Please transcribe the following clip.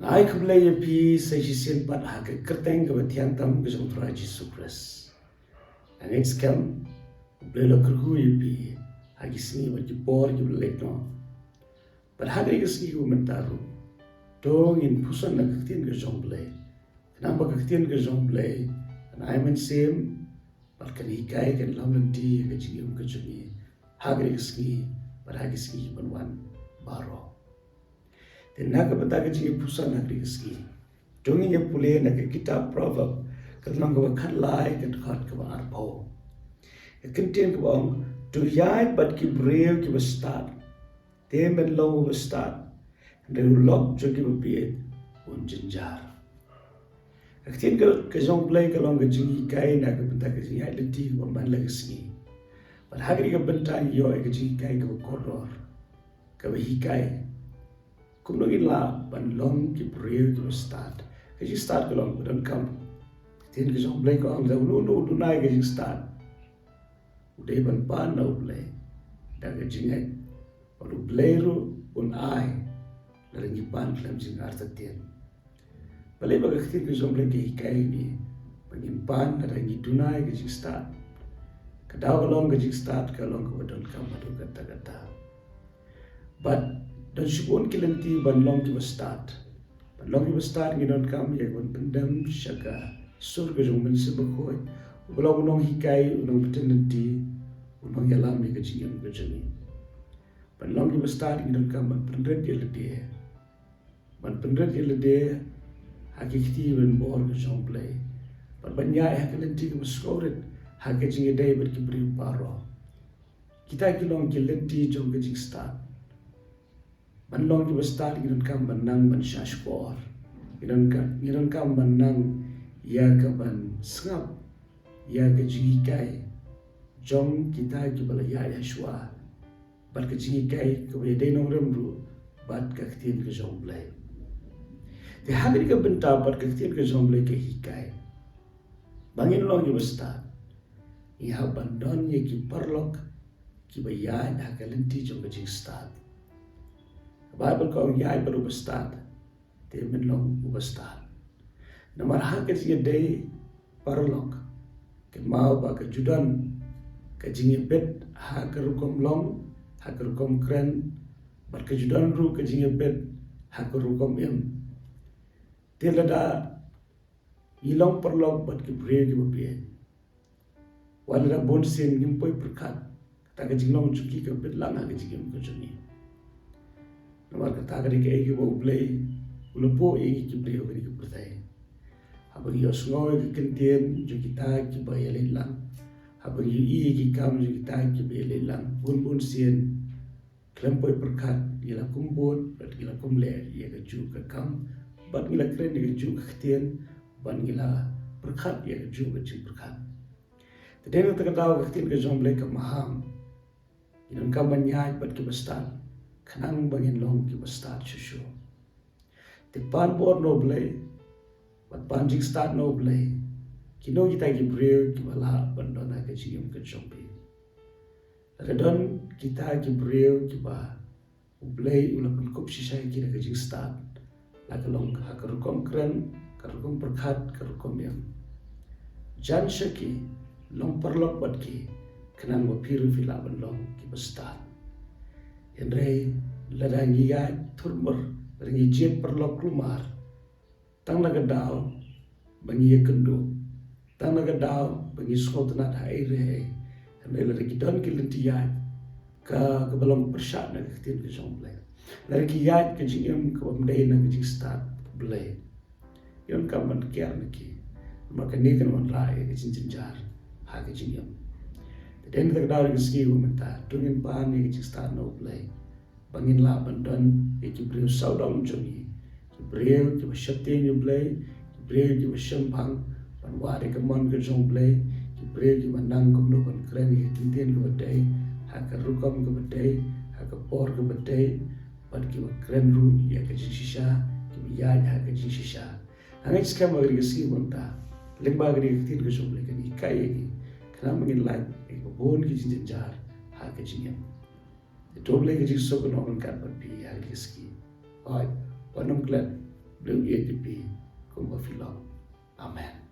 Ai kumlay pi sa jisin pat ha ke kerteng ke batian tam ke jong tura Jesus Christ. Ang scam belo kerhu pi ha gisni wa jipor ju lek no. Pat ha ke gisni ku mentaru. Dong in pusan na ketien ke jong blay. Kenapa ketien ke jong blay? An ai men sem pat kan hikai kan lam nanti ke jingim ke jungi. Ha ke gisni pat ha gisni banwan baro. Dan naga betaga jingi pusan nak digeski. Dongi nya pule nak kitab proverb katlang ka kan lai kan khat ka arpau. Kentien ka bang to Iaid but ki breu ki stad. Tem ben long over stad. And they will lock jo ki be un jinjar. Kentien ka jong play ka long ka jingi kai nak betaga jingi identity ka ban legacy. But hagri ka bentang yo ka jingi kai ka koror. Ka hikai kum no ila ban long ki breu ki stad ke ji stad ko long dan kam tin ke jong blai ko ang da no dunai ke ji stad udai ban pan no blai da ke jingai olu blairu un ai la ngi pan klam jing arta ten balai ba ke tin ke jong blai ke kai ni bangin pan da ngi dunai ke ji stad ka daw long ke ji stad ka long ko dan kam adu kata but dan syukun kilanti banlong ki stad. Banlong ki stad nginon kam ye kon pendam syaka surga jong men sebekoi. Ulang unong hikai unong betenenti unong yalam ye kejingam kejeni. Banlong ki stad nginon kam ban pendret ye lede. Ban pendret ye lede hakikti ben bor ke jong play. Ban banya ya kilanti ki skoret hakejinge dai ber ki bri paro. Kita kilong kilanti jong kejing stad. Banlong ki stad gidan kam banang ban shashkor gidan kam banang ya ka ban sngap ya ka jingi kai jom kita ki bala ya shwa bat ka jingi kai ka be dei nong remru bat ka ktin ka jom blai te hagri ka benta bat ka ktin ka jom blai ka hikai bangin long ki stad ya bandon ye ki parlok ki ba ya da ka lenti jom ka jingi stad Bible ko Iaid baru stad, te menlong stad. Namar haket ye day parlok, ke mau ba ke judan, ke jingi bet ha ke rukom long, ha ke rukom kren, bar ke judan ru ke jingi bet ha ke rukom em. Te lada ilong parlok bat ke bre ke bapie. Wala bon sen gimpoi perkat, ta ke jinglong cuki ke bet lang ha ke jingim ke juni. Namar kata kali ke egi bau play ulapo egi ki play ogani ki pertai habang yo sngoy ki kentien jo kita ki bayale lang habang yo egi kam jo kita ki bayale lang bun sien klempoi perkat gila kumbon bat gila kumle ye ka ju ka kam bat gila kren ye ka ju ka kentien ban gila perkat ye ka ju ka ju perkat tedeng ta kataw ka kentien ka jomble ka maham inon kam banyai bat ki bastan kanang bangin long ki stad shushu te pan bor no blay but pan jing stad no blay kino kita ki breu ki bala bandona ka jingim ka chompi radon kita ki breu ki ba blay ulapun kop shisha ki ka jing stad la ka long ha ka rukom kren ka rukom perkhat ka rukom yam jan shaki long parlok bat ki kanang ba piru fila bandong ki stad Henry ladangi ya turmur ringi jet perlok rumar tang nagadao bangi kendo tang nagadao bangi skotna dai re Henry ladangi don kilenti ya ka belum persyak nak ketin ke jomble ladangi ya ke jingem ke bamdai nak jing stad blay yon kaman kiar naki maka ni kan man rai ke jinjar ha ke jingem den tak daw ke ski umenta tungin pan ni ke stad no blay bangin la bandon ki breu saudong jongi ki breu ki bashate ni blay ki breu ki bashampang ban ware ke mon ke jong blay ki breu ki manang kum no ban kren ki tinten ko dai ha ka rukom ko dai ha ka por ko dai ban ki kren ru ya ka shisha ki ya ha ka shisha angit skam agri ski monta lemba agri tin ko jong blay ni kai ni kana mangin la ko bon ki jinjar ha ka jingem Doble ke jiso ko non kan papi ya kiski. Ai, panam klan blue Iaid pi kumba filong. Amen.